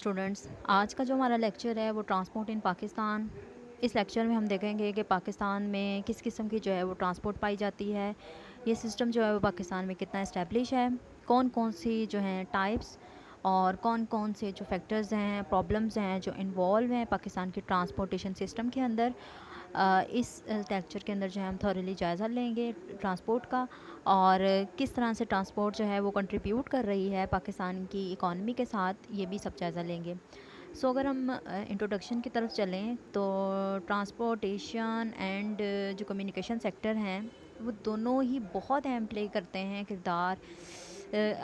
Students, आज का जो हमारा लेक्चर है वो ट्रांसपोर्ट इन पाकिस्तान। इस लेक्चर में हम देखेंगे कि पाकिस्तान में किस किस्म की जो है वो ट्रांसपोर्ट पाई जाती है, ये सिस्टम जो है वो पाकिस्तान में कितना इस्टेब्लिश है, कौन कौन सी जो हैं टाइप्स और कौन कौन से जो फैक्टर्स हैं, प्रॉब्लम्स हैं जो इन्वॉल्व हैं पाकिस्तान के ट्रांसपोर्टेशन सिस्टम के अंदर। इस लेक्चर के अंदर जो है हम थॉरली जायज़ा लेंगे ट्रांसपोर्ट का और किस तरह से ट्रांसपोर्ट जो है वो कंट्रीब्यूट कर रही है पाकिस्तान की इकॉनमी के साथ, ये भी सब जायज़ा लेंगे। अगर हम इंट्रोडक्शन की तरफ चलें तो ट्रांसपोर्टेशन एंड जो कम्युनिकेशन सेक्टर हैं वो दोनों ही बहुत अहम प्ले करते हैं किरदार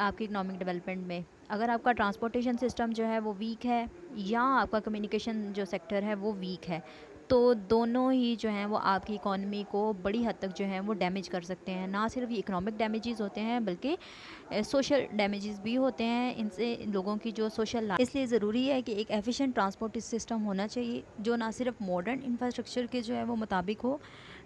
आपकी इकनॉमिक डेवलपमेंट में। अगर आपका ट्रांसपोर्टेशन सिस्टम जो है वो वीक है या आपका कम्युनिकेशन जो सेक्टर है वो वीक है, तो दोनों ही जो हैं वो आपकी इकॉनमी को बड़ी हद तक जो है वो डैमेज कर सकते हैं। ना सिर्फ ये इकोनॉमिक डैमेजेस होते हैं बल्कि सोशल डैमेजेस भी होते हैं इनसे लोगों की जो सोशल लाइफ। इसलिए ज़रूरी है कि एक एफिशिएंट ट्रांसपोर्ट सिस्टम होना चाहिए जो ना सिर्फ मॉडर्न इंफ्रास्ट्रक्चर के जो है वो मुताबिक हो,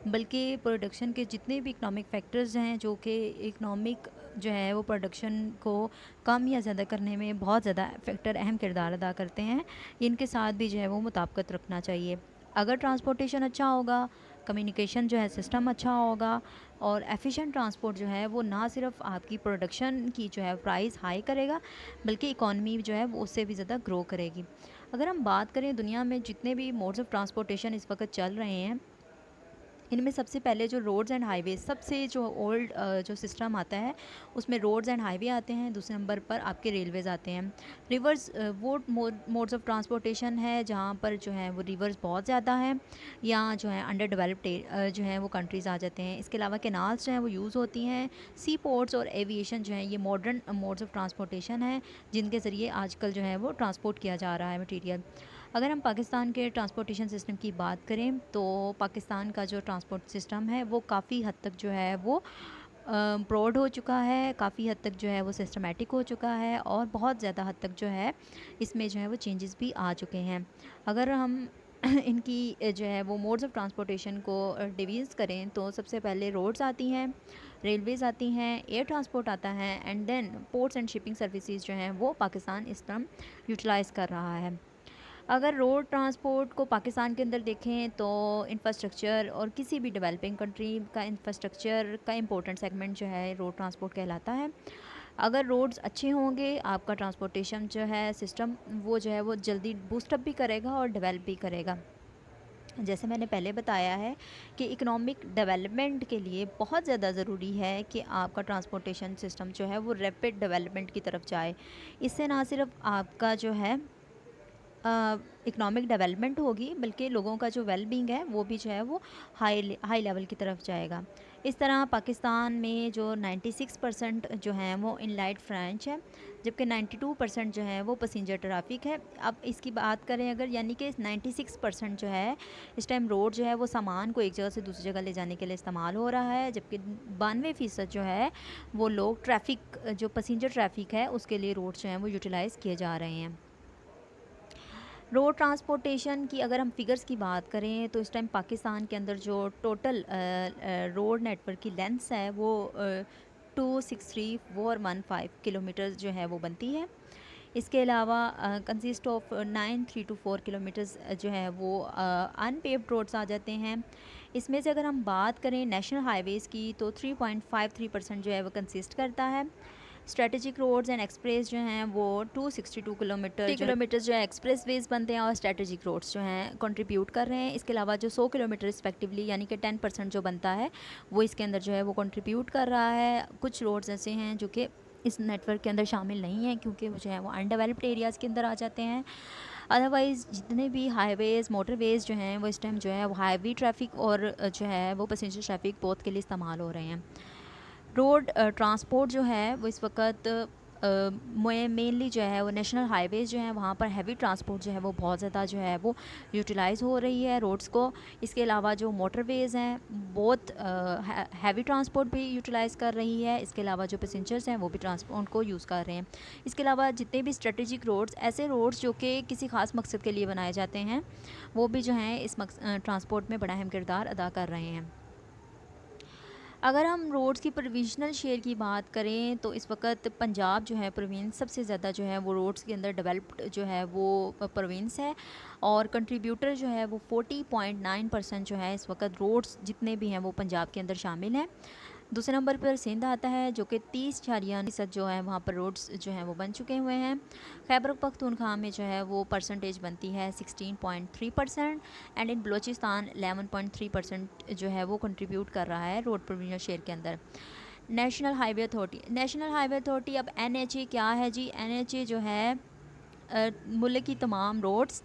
बल्कि प्रोडक्शन के जितने भी इकोनॉमिक फैक्टर्स हैं जो कि इकोनॉमिक जो है वो प्रोडक्शन को कम या ज़्यादा करने में बहुत ज़्यादा फैक्टर अहम किरदार अदा करते हैं, इनके साथ भी जो है वो मुताबिकत रखना चाहिए। अगर ट्रांसपोर्टेशन अच्छा होगा, कम्युनिकेशन जो है सिस्टम अच्छा होगा और एफिशिएंट ट्रांसपोर्ट जो है वो ना सिर्फ आपकी प्रोडक्शन की जो है प्राइस हाई करेगा, बल्कि इकॉनमी जो है वो उससे भी ज़्यादा ग्रो करेगी। अगर हम बात करें दुनिया में जितने भी मोड्स ऑफ़ ट्रांसपोर्टेशन इस वक्त चल रहे हैं, इनमें सबसे पहले जो रोड्स एंड हाईवे, सबसे जो ओल्ड जो सिस्टम आता है उसमें रोड्स एंड हाईवे आते हैं। दूसरे नंबर पर आपके रेलवेज़ आते हैं। रिवर्स वो मोड्स ऑफ ट्रांसपोर्टेशन है जहाँ पर जो है वो रिवर्स बहुत ज़्यादा है या जो है अंडर डेवलप्ड जो है वो कंट्रीज़ आ जाते हैं। इसके अलावा कैनाल्स जो हैं वो यूज़ होती हैं। सी पोर्ट्स और एविएशन जो है ये मॉडर्न मोड्स ऑफ ट्रांसपोर्टेशन है जिनके ज़रिए आजकल जो है वो ट्रांसपोर्ट किया जा रहा है मटीरियल। अगर हम पाकिस्तान के ट्रांसपोर्टेशन सिस्टम की बात करें तो पाकिस्तान का जो ट्रांसपोर्ट सिस्टम है वो काफ़ी हद तक जो है वो ब्रॉड हो चुका है, काफ़ी हद तक जो है वो सिस्टमेटिक हो चुका है और बहुत ज़्यादा हद तक जो है इसमें जो है वो चेंजेस भी आ चुके हैं। अगर हम इनकी जो है वो मोड्स ऑफ ट्रांसपोर्टेशन को डिवीज़ करें तो सबसे पहले रोड्स आती हैं, रेलवेज़ आती हैं, एयर ट्रांसपोर्ट आता है and then ports and shipping services जो हैं वो पाकिस्तान इस टाइम यूटिलाइज़ कर रहा है। अगर रोड ट्रांसपोर्ट को पाकिस्तान के अंदर देखें तो इंफ्रास्ट्रक्चर और किसी भी डेवलपिंग कंट्री का इंफ्रास्ट्रक्चर का इम्पोर्टेंट सेगमेंट जो है रोड ट्रांसपोर्ट कहलाता है। अगर रोड्स अच्छे होंगे, आपका ट्रांसपोर्टेशन जो है सिस्टम वो जो है वो जल्दी बूस्टअप भी करेगा और डेवलप भी करेगा। जैसे मैंने पहले बताया है कि इकोनॉमिक डेवलपमेंट के लिए बहुत ज़्यादा ज़रूरी है कि आपका ट्रांसपोर्टेशन सिस्टम जो है वो रैपिड डेवलपमेंट की तरफ जाए। इससे ना सिर्फ आपका जो है इकोनॉमिक डेवलपमेंट होगी, बल्कि लोगों का जो वेलबींग है वो भी जो है वो हाई लेवल की तरफ जाएगा। इस तरह पाकिस्तान में जो 96% जो हैं वो इनलाइट फ्रेंच है, जबकि 92% जो है वो पैसेंजर ट्रैफिक है। अब इसकी बात करें अगर, यानी कि 96% जो है इस टाइम रोड जो है वो सामान को एक जगह से दूसरी जगह ले जाने के लिए इस्तेमाल हो रहा है, जबकि 92% जो है वो लोग ट्रैफिक जो पैसेंजर ट्रैफिक है उसके लिए रोड जो हैं वो यूटिलाइज़ किए जा रहे हैं। रोड ट्रांसपोर्टेशन की अगर हम फिगर्स की बात करें तो इस टाइम पाकिस्तान के अंदर जो टोटल रोड नेटवर्क की लेंथ्स है वो 263,415 किलोमीटर्स जो है वो बनती है। इसके अलावा कंसिस्ट ऑफ 9,324 किलोमीटर्स जो है वो अनपेव्ड रोड्स आ जाते हैं। इसमें से अगर हम बात करें नेशनल हाईवेज़ की तो 3.53% जो है वो कंसिस्ट करता है। स्ट्रेटेजिक रोड्स एंड एक्सप्रेस जो हैं वो 262 किलोमीटर जो है एक्सप्रेस वेज बनते हैं और स्ट्रेटेजिक रोड्स जो हैं कंट्रीब्यूट कर रहे हैं। इसके अलावा जो 100 किलोमीटर रिस्पेक्टिवली यानी कि 10% जो बनता है वो इसके अंदर जो है वो कंट्रीब्यूट कर रहा है। कुछ रोड्स ऐसे हैं जो कि इस नेटवर्क के अंदर शामिल नहीं हैं क्योंकि वो जो है वो अनडेवलप्ड एरियाज़ के अंदर आ जाते हैं। अदरवाइज़ जितने भी हाईवेज़ मोटरवेज़ जो हैं वो इस टाइम जो है वो हाईवे ट्रैफिक और जो है वो पैसेंजर ट्रैफिक बोथ के लिए इस्तेमाल हो रहे हैं। रोड ट्रांसपोर्ट जो है वो इस वक्त मेनली जो है वो नेशनल हाईवेज़ जो हैं वहाँ पर हैवी ट्रांसपोर्ट जो है वो बहुत ज़्यादा जो है वो यूटिलाइज़ हो रही है रोड्स को। इसके अलावा जो मोटरवेज़ हैं बहुत हैवी ट्रांसपोर्ट भी यूटिलाइज़ कर रही है। इसके अलावा जो पैसेंजर्स हैं वो भी ट्रांसपोर्ट को यूज़ कर रहे हैं। इसके अलावा जितने भी स्ट्रेटेजिक रोड्स, ऐसे रोड्स जो कि किसी ख़ास मकसद के लिए बनाए जाते हैं, वो भी जो हैं इस ट्रांसपोर्ट में बड़ा अहम किरदार अदा कर रहे हैं। अगर हम रोड्स की प्रोविजनल शेयर की बात करें तो इस वक्त पंजाब जो है प्रोविंस सबसे ज़्यादा जो है वो रोड्स के अंदर डेवलप्ड जो है वो प्रोविंस है, और कंट्रीब्यूटर जो है वो 40.9% जो है इस वक्त रोड्स जितने भी हैं वो पंजाब के अंदर शामिल हैं। दूसरे नंबर पर सिंध आता है जो कि 30.9% जो है वहाँ पर रोड्स जो हैं वो बन चुके हुए हैं। खैबर पख्तूनख्वा में जो है वो परसेंटेज बनती है 16.3%, एंड इन बलोचिस्तान 11.3% जो है वो कंट्रीब्यूट कर रहा है रोड प्रोविजनल शेयर के अंदर। नेशनल हाईवे अथॉरिटी, अब NHA क्या है जी? NHA जो है मुल्क की तमाम रोड्स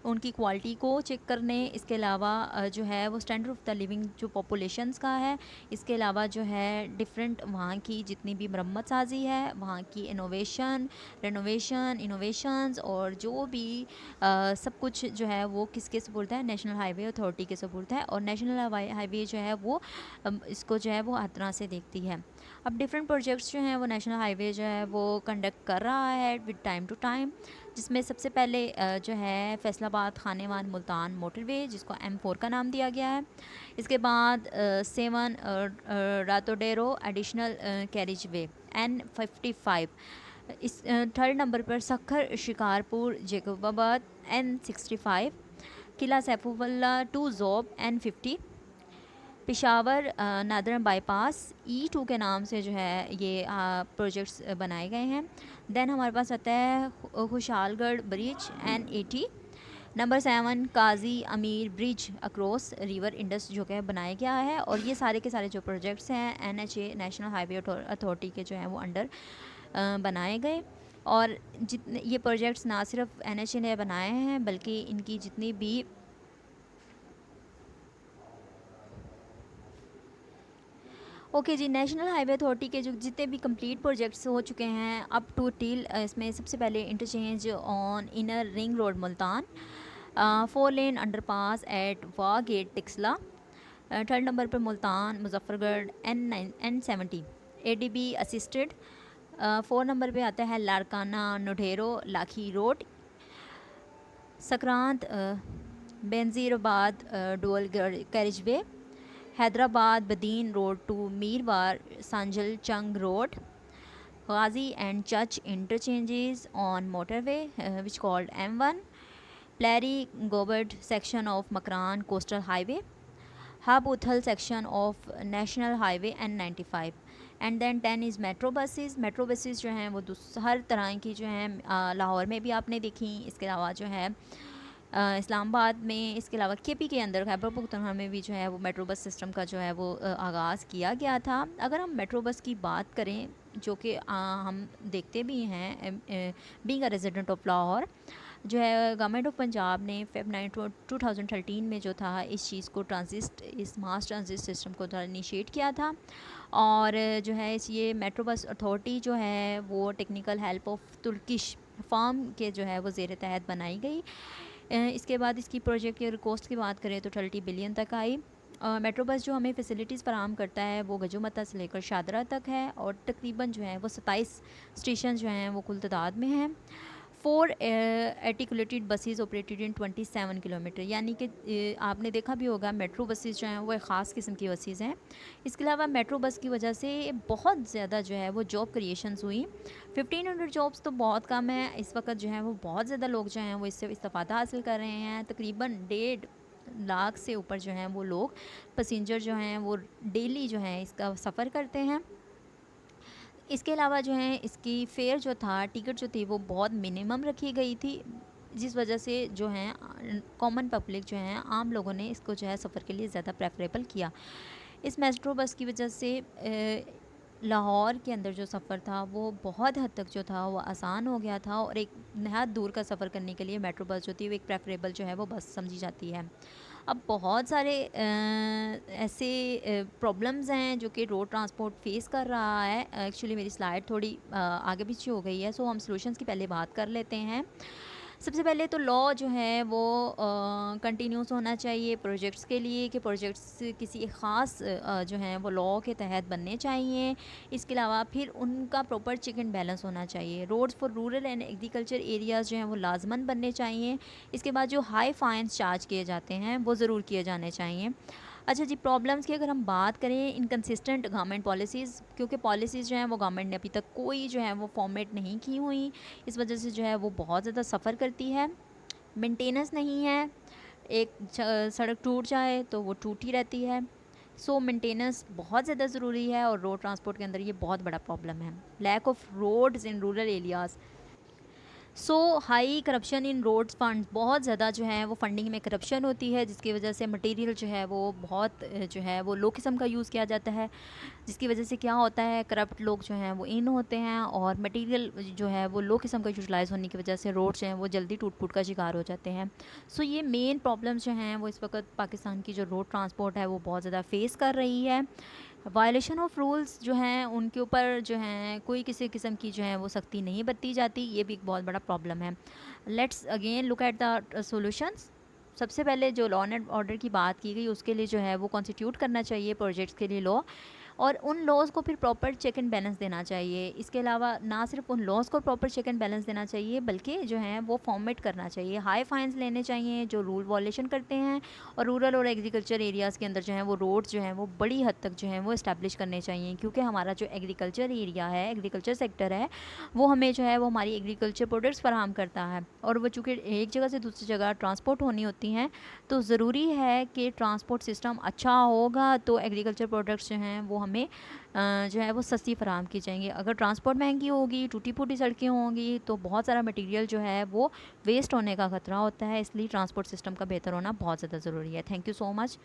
उनकी क्वालिटी को चेक करने, इसके अलावा जो है वो स्टैंडर्ड ऑफ द लिविंग जो पॉपुलेशंस का है, इसके अलावा जो है डिफरेंट वहाँ की जितनी भी मरम्मत साजी है, वहाँ की इनोवेशंस और जो भी सब कुछ जो है वो किसके सपुर्द है? नेशनल हाईवे अथॉरिटी के सपुर्द है। और नेशनल हाईवे जो है वो इसको जो है वो हर तरह से देखती है। अब डिफरेंट प्रोजेक्ट्स जो हैं वो नेशनल हाईवे जो है वो कंडक्ट कर रहा है विद टाइम टू टाइम, जिसमें सबसे पहले जो है फैसलाबाद खानेवान मुल्तान मोटरवे जिसको M4 का नाम दिया गया है। इसके बाद 7 रातोडेरो एडिशनल कैरिज वे N55। इस थर्ड नंबर पर Sukkur Shikarpur Jacobabad N65। Killa Saifullah to Zhob N50। Peshawar northern bypass E2 के नाम से जो है ये प्रोजेक्ट्स बनाए गए हैं। देन हमारे पास आता है खुशालगढ़ ब्रिज N80। नंबर 7 काजी अमीर ब्रिज अक्रॉस रिवर इंडस जो कि बनाया गया है। और ये सारे के सारे जो प्रोजेक्ट्स हैं NHA नेशनल हाईवे अथॉरिटी के जो हैं वो अंडर बनाए गए। और जितने ये प्रोजेक्ट्स ना सिर्फ NHA ने बनाए हैं बल्कि इनकी जितनी भी ओके जी, नेशनल हाईवे अथॉरिटी के जो जितने भी कंप्लीट प्रोजेक्ट्स हो चुके हैं अप टू टिल, इसमें सबसे पहले interchange on inner ring road Multan, 4 lane underpass at Wah gate Taxila. Third number पर Multan Muzaffargarh N70 ADB assisted. 4 number पे आता है Larkana Naudero Lakhi road. Sakrand Benazirabad dual carriageway. Hyderabad Badin road to Mirwah Sanjhal Chang road. Ghazi and Church interchanges on motorway which called M1. Plary Gobert section of Makran coastal highway. Hab Uthal section of National Highway N95. And then 10 is metro buses जो हैं वो हर तरह की जो हैं लाहौर में भी आपने देखी। इसके अलावा जो है इस्लामाबाद में, इसके अलावा KP के अंदर खैबर पख्तूनख्वा में भी जो है वो मेट्रो बस सिस्टम का जो है वो आगाज़ किया गया था। अगर हम मेट्रो बस की बात करें जो कि हम देखते भी हैं being a resident of Lahore, जो है गवर्नमेंट ऑफ पंजाब ने Feb 9 2013 में जो था इस चीज़ को इस मास ट्रांजिट सिस्टम को इनिशिएट किया था। और जो है ये मेट्रो बस अथॉरिटी जो है वो technical help of Turkish firm के जो है वो ज़ेर तहत बनाई गई। इसके बाद इसकी प्रोजेक्ट की कॉस्ट की बात करें तो 30 बिलियन तक आई। मेट्रो बस जो हमें फैसिलिटीज़ फराहम करता है वो गजोमता से लेकर शादरा तक है, और तकरीबन जो है वो 27 स्टेशन जो हैं वो कुल तादाद में हैं। 4 articulated buses operated in 27 kilometre, यानी कि आपने देखा भी होगा मेट्रो बसेस जो हैं वो एक ख़ास किस्म की बसेस हैं। इसके अलावा मेट्रो बस की वजह से बहुत ज़्यादा जो है वो जॉब क्रिएशंस हुई। 1500 जॉब्स तो बहुत कम है, इस वक्त जो है वो बहुत ज़्यादा लोग जो हैं वो इससे इस्तेफ़ादा हासिल कर रहे हैं। तकरीबन 1.5 लाख से ऊपर जो हैं वो लोग पैसेंजर जो हैं वो डेली जो है इसका सफ़र करते हैं। इसके अलावा जो है इसकी फ़ेयर जो था, टिकट जो थी वो बहुत मिनिमम रखी गई थी, जिस वजह से जो है कॉमन पब्लिक जो है आम लोगों ने इसको जो है सफ़र के लिए ज़्यादा प्रेफरेबल किया। इस मेट्रो बस की वजह से लाहौर के अंदर जो सफ़र था वो बहुत हद तक जो था वो आसान हो गया था, और एक नहायत दूर का सफ़र करने के लिए मेट्रो बस जो थी वो एक प्रेफरेबल जो है वो बस समझी जाती है। अब बहुत सारे ऐसे प्रॉब्लम्स हैं जो कि रोड ट्रांसपोर्ट फेस कर रहा है। एक्चुअली मेरी स्लाइड थोड़ी आगे पीछे हो गई है, सो हम सॉल्यूशंस की पहले बात कर लेते हैं। सबसे पहले तो लॉ जो है वो कंटिन्यूस होना चाहिए प्रोजेक्ट्स के लिए, कि प्रोजेक्ट्स किसी एक ख़ास जो हैं वो लॉ के तहत बनने चाहिए। इसके अलावा फिर उनका प्रॉपर चेक एंड बैलेंस होना चाहिए। Roads for rural and agriculture areas जो हैं वो लाजमन बनने चाहिए। इसके बाद जो हाई फाइन्स चार्ज किए जाते हैं वो ज़रूर किए जाने चाहिए। अच्छा जी, प्रॉब्लम्स की अगर हम बात करें, इनकंसिस्टेंट गवर्नमेंट पॉलिसीज़, क्योंकि पॉलिसीज़ जो हैं वो गवर्नमेंट ने अभी तक कोई जो है वो फॉर्मेट नहीं की हुई, इस वजह से जो है वो बहुत ज़्यादा सफ़र करती है। मेंटेनेंस नहीं है, एक सड़क टूट जाए तो वो टूटी रहती है। सो मेंटेनेंस बहुत ज़्यादा ज़रूरी है और रोड ट्रांसपोर्ट के अंदर ये बहुत बड़ा प्रॉब्लम है, lack of roads in rural areas. So high corruption in roads fund, बहुत ज़्यादा जो है वो फंडिंग में करप्शन होती है, जिसकी वजह से मटेरियल जो है वो बहुत जो है वो लो किस्म का यूज़ किया जाता है, जिसकी वजह से क्या होता है, करप्ट लोग जो हैं वो इन होते हैं और मटेरियल जो है वो लो किस्म का यूटिलाइज़ होने की वजह से रोड जो हैं वो जल्दी टूट फूट का शिकार हो जाते हैं। सो ये मेन प्रॉब्लम्स जो हैं वो इस वक्त पाकिस्तान की जो रोड ट्रांसपोर्ट है वो बहुत ज़्यादा फेस कर रही है। वायलेशन ऑफ रूल्स जो हैं उनके ऊपर जो हैं कोई किसी किस्म की जो है वो सख्ती नहीं बरती जाती, ये भी एक बहुत बड़ा प्रॉब्लम है। Let's again look at the solutions. सबसे पहले जो लॉ एंड ऑर्डर की बात की गई, उसके लिए जो है वो कॉन्स्टिट्यूट करना चाहिए प्रोजेक्ट्स के लिए लॉ, और उन लॉज को फिर प्रॉपर चेक एंड बैलेंस देना चाहिए। इसके अलावा ना सिर्फ उन लॉज को प्रॉपर चेक एंड बैलेंस देना चाहिए, बल्कि जो है वो फॉर्मेट करना चाहिए, हाई फाइन्स लेने चाहिए जो रूल वॉलेशन करते हैं, और रूरल और एग्रीकल्चर एरियाज़ के अंदर जो है वो रोड्स जो हैं वो बड़ी हद तक जो है वो इस्टेब्लिश करने चाहिए, क्योंकि हमारा जो एग्रीकल्चर एरिया है, एग्रीकल्चर सेक्टर है, वो हमें जो है वो हमारी एग्रीकल्चर प्रोडक्ट्स फराहम करता है, और वो चूँकि एक जगह से दूसरी जगह ट्रांसपोर्ट होनी होती हैं, तो ज़रूरी है कि ट्रांसपोर्ट सिस्टम अच्छा होगा तो एग्रीकल्चर प्रोडक्ट्स जो हैं वो हमें जो है वो सस्ती फराहम की जाएंगी। अगर ट्रांसपोर्ट महंगी होगी, टूटी फूटी सड़कें होंगी, तो बहुत सारा मटेरियल जो है वो वेस्ट होने का ख़तरा होता है, इसलिए ट्रांसपोर्ट सिस्टम का बेहतर होना बहुत ज़्यादा ज़रूरी है। Thank you so much.